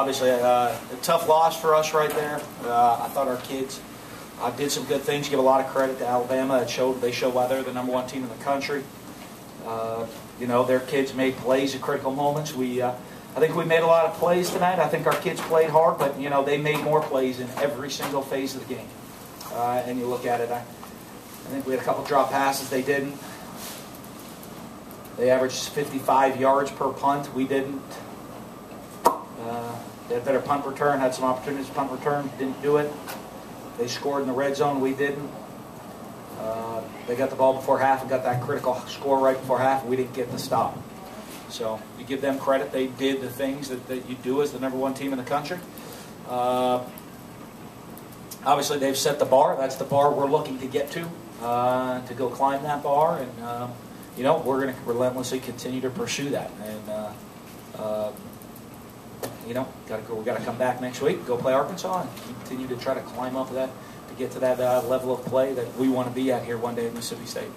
obviously a tough loss for us right there. I thought our kids did some good things. Give a lot of credit to Alabama. They showed why they're the #1 team in the country. Their kids made plays at critical moments. I think we made a lot of plays tonight. I think our kids played hard, but they made more plays in every single phase of the game. And you look at it, I think we had a couple drop passes. They didn't. They averaged 55 yards per punt. We didn't. They had better punt return. Had some opportunities to punt return. Didn't do it. They scored in the red zone. We didn't. They got the ball before half and got that critical score right before half. We didn't get the stop. So you give them credit. They did the things that you do as the #1 team in the country. Obviously, they've set the bar. That's the bar we're looking to get to go climb that bar. And, we're going to relentlessly continue to pursue that. And, we got to come back next week, go play Arkansas, and continue to try to climb up that to get to that level of play that we want to be at here one day at Mississippi State.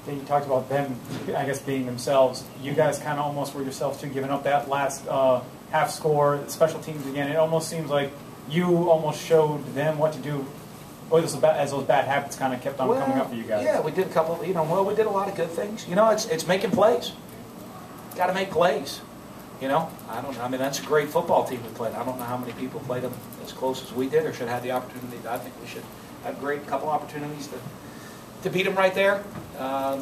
You talked about them, I guess, being themselves. You guys kind of almost were yourselves too, giving up that last half score, special teams again. It almost seems like you almost showed them what to do, as those bad habits kind of kept on coming up for you guys. Yeah, we did a couple. We did a lot of good things. It's making plays. Got to make plays. I mean, that's a great football team we played. I don't know how many people played them as close as we did, or should have had the opportunity. I think we should have a great couple opportunities to beat them right there. But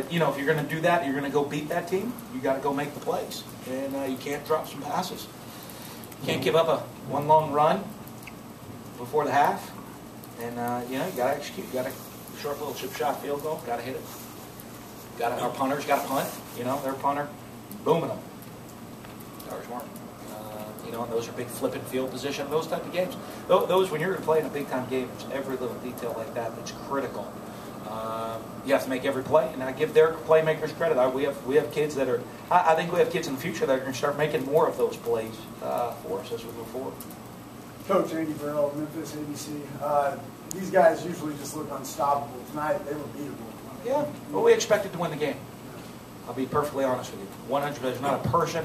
if you're going to do that, you're going to go beat that team. You got to go make the plays, and you can't drop some passes. You can't give up one long run before the half, and you got to execute. You got to short little chip shot field goal. Got to hit it. Our punters got to punt. Their punter booming them. Ours weren't. And those are big flipping field position, those type of games. Those, when you're playing a big-time game, there's every little detail like that that's critical. You have to make every play, and I give their playmakers credit. We have kids that are, I think we have kids in the future that are going to start making more of those plays for us as we move forward. Coach Andy Burrell, Memphis ABC. These guys usually just look unstoppable. Tonight, they were beatable. Yeah, well, we expected to win the game. I'll be perfectly honest with you. 100%. There's not a person.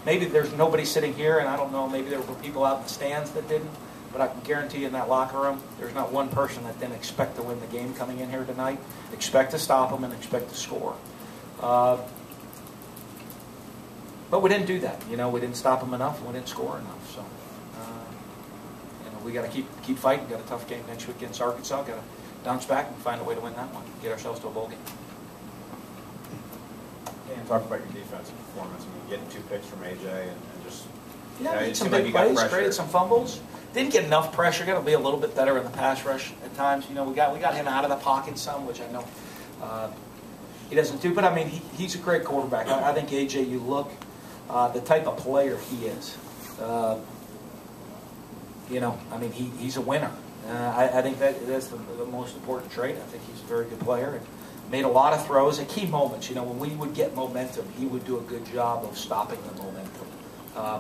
Maybe there's nobody sitting here, and I don't know. Maybe there were people out in the stands that didn't. But I can guarantee you in that locker room, there's not one person that didn't expect to win the game coming in here tonight. Expect to stop them and expect to score. But we didn't do that. We didn't stop them enough, and we didn't score enough. So, we got to keep fighting. Got a tough game next week against Arkansas. Got to bounce back and find a way to win that one. Get ourselves to a bowl game. And talk about your defensive performance. Getting 2 picks from AJ and just made some big plays, created some fumbles. Didn't get enough pressure. Got to be a little bit better in the pass rush at times. We got him out of the pocket some, which I know he doesn't do. But I mean, he's a great quarterback. I think AJ. You look the type of player he is. He's a winner. I think that's the most important trait. I think he's a very good player. And made a lot of throws at key moments. When we would get momentum, he would do a good job of stopping the momentum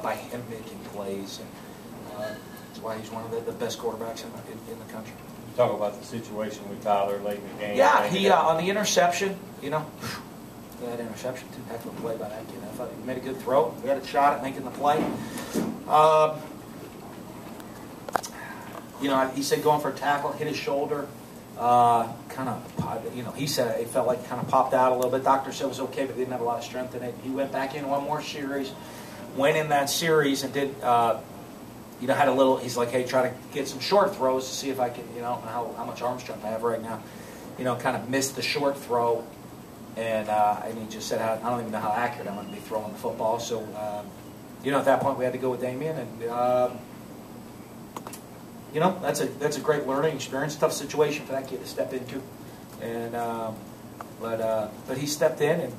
by him making plays. And that's why he's one of the best quarterbacks in the country. You talk about the situation with Tyler late in the game. Yeah, he on the interception, that interception, too heck of a play by that kid. I thought he made a good throw. We had a shot at making the play. He said going for a tackle, hit his shoulder. He said it felt like it kind of popped out a little bit. Doctor said it was okay, but didn't have a lot of strength in it. He went back in one more series, went in that series and did, had a little, he's like, hey, try to get some short throws to see if I can, how much arm strength I have right now. Kind of missed the short throw, and he just said, I don't even know how accurate I'm going to be throwing the football. So, at that point we had to go with Damien, and that's a great learning experience. Tough situation for that kid to step into, and but he stepped in and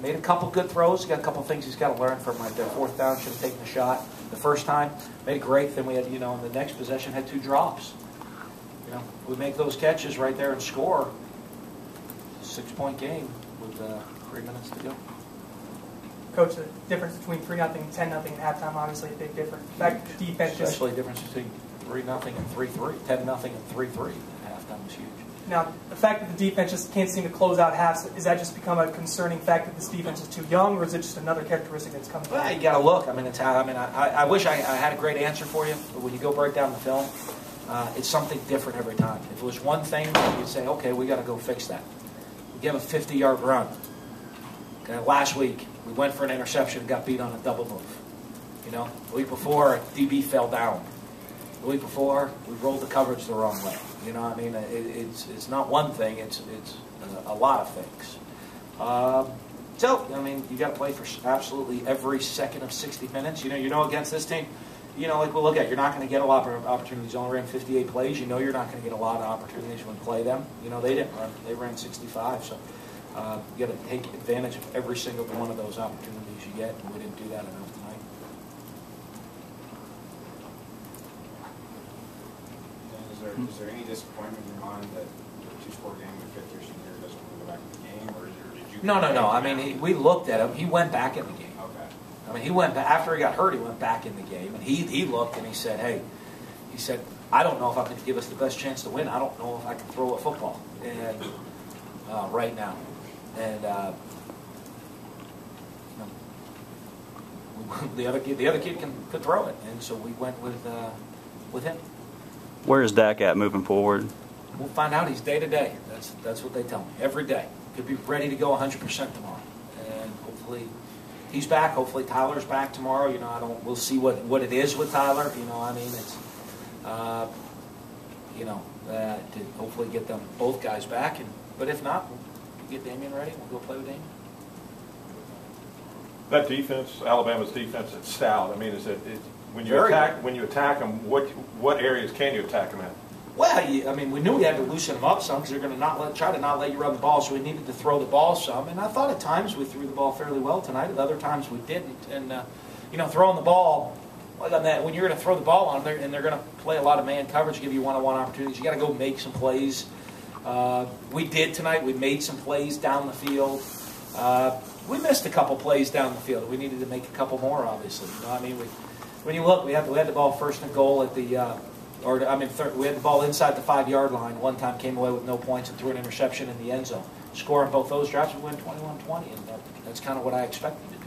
made a couple good throws. He got a couple things he's got to learn from right there. 4th down, should have taken a shot the first time. Made it great. Then we had in the next possession had 2 drops. We make those catches right there and score. 6-point game with 3 minutes to go. Coach, the difference between 3-0 and 10-0 at halftime, obviously a big difference. In fact, defense especially the difference between 3-0 and 3-3, 10-0 and 3-3 at halftime was huge. Now, the fact that the defense just can't seem to close out halves, is that just become a concerning fact that this defense is too young, or is it just another characteristic that's coming? Well, you got to look. I mean, it's how. I mean, I wish I had a great answer for you, but when you go break down the film, it's something different every time. If it was one thing, you'd say, okay, we got to go fix that. We give a 50-yard run. Okay, last week, we went for an interception and got beat on a double move. You know, the week before, a DB fell down. The week before, we rolled the coverage the wrong way. You know, I mean, it's not one thing; it's a lot of things. So, I mean, you got to play for absolutely every second of 60 minutes. You know, against this team, you know, like we'll look at, you're not going to get a lot of opportunities. You only ran 58 plays. You know, you're not going to get a lot of opportunities when you play them. You know, they didn't run; they ran 65. So, you got to take advantage of every single one of those opportunities you get. And we didn't do that enough tonight. Is there any disappointment in your mind that the two-score game in the fifth-year senior doesn't want to go back to the game, or did you? No. I mean, we looked at him. He went back in the game. Okay. I mean, he went back, after he got hurt. He went back in the game, and he looked and he said, "Hey," he said, "I don't know if I can give us the best chance to win. I don't know if I can throw a football and right now." And you know, the other kid could throw it, and so we went with him. Where is Dak at moving forward? We'll find out. He's day to day. That's what they tell me. Every day. Could be ready to go 100% tomorrow. And hopefully he's back. Hopefully Tyler's back tomorrow. You know, we'll see what it is with Tyler. You know, I mean, it's to hopefully get them both guys back. But if not, we'll get Damian ready. We'll go play with Damian. That defense, Alabama's defense, it's stout. I mean, when you attack them, what areas can you attack them in? Well, I mean, we knew we had to loosen them up some because they're going to try to not let you run the ball, so we needed to throw the ball some. And I thought at times we threw the ball fairly well tonight. At other times we didn't. And you know, throwing the ball, like on that, when you're going to throw the ball on them, and they're going to play a lot of man coverage, give you one-on-one opportunities, you got to go make some plays. We did tonight. We made some plays down the field. We missed a couple plays down the field. We needed to make a couple more, obviously. You know, I mean, when you look, we had the ball first and goal at the, we had the ball inside the 5-yard line. One time came away with no points and threw an interception in the end zone. Scoring both those drives, we win 21-20, and that's kind of what I expected to do.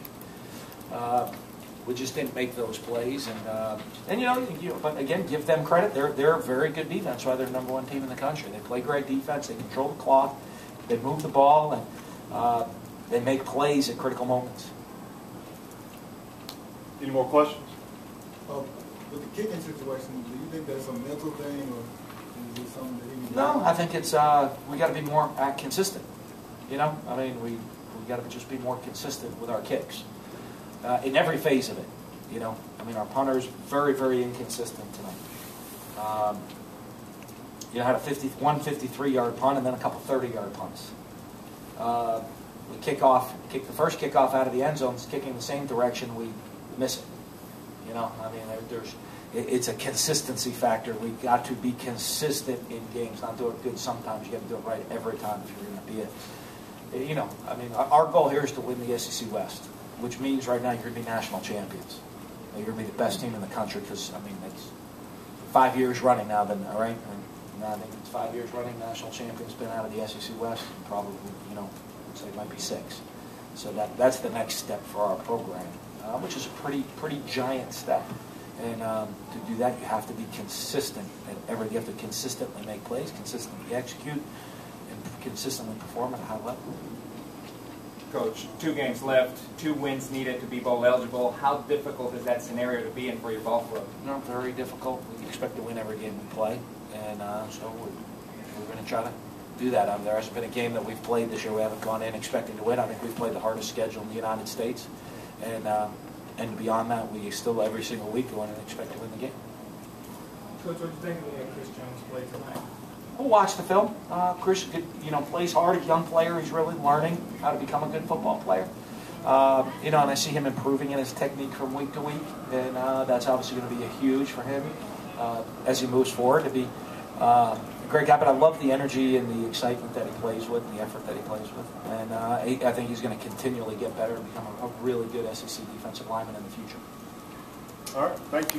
We just didn't make those plays, and you know, but again, give them credit. They're a very good defense. Why they're the #1 team in the country. They play great defense. They control the clock. They move the ball, and they make plays at critical moments. Any more questions? With the kicking situation, do you think that's a mental thing, or is it something that he? No, I think it's we got to be more consistent. You know, I mean, we got to just be more consistent with our kicks in every phase of it. You know, I mean, our punter's very, very inconsistent tonight. You know, had one 53-yard punt and then a couple 30-yard punts. We kick the first kickoff out of the end zone, it's kicking the same direction, we miss it. You know, I mean, it's a consistency factor. We got to be consistent in games, not do it good sometimes. You got to do it right every time if you're going to be it. You know, I mean, our goal here is to win the SEC West, which means right now you're going to be national champions. You're going to be the best team in the country because, I mean, it's 5 years running now. Then, all right, and I think it's 5 years running. National champions been out of the SEC West, and probably, you know, I'd say it might be 6. So that's the next step for our program, which is a pretty giant step. And to do that, you have to be consistent. You have to consistently make plays, consistently execute, and consistently perform at a high level. Coach, 2 games left, 2 wins needed to be bowl eligible. How difficult is that scenario to be in for your ball club? Not very difficult. We expect to win every game we play, and so we're going to try to do that. There hasn't been a game that we've played this year we haven't gone in expecting to win. I think we've played the hardest schedule in the United States, and beyond that, we still every single week go in and expect to win the game. Coach, what do you think of Chris Jones play tonight? We'll watch the film. Chris, plays hard. A young player. He's really learning how to become a good football player. And I see him improving in his technique from week to week, and that's obviously going to be huge for him as he moves forward to be a great guy. But I love the energy and the excitement that he plays with, and the effort that he plays with, and I think he's going to continually get better and become a really good SEC defensive lineman in the future. All right, thank you.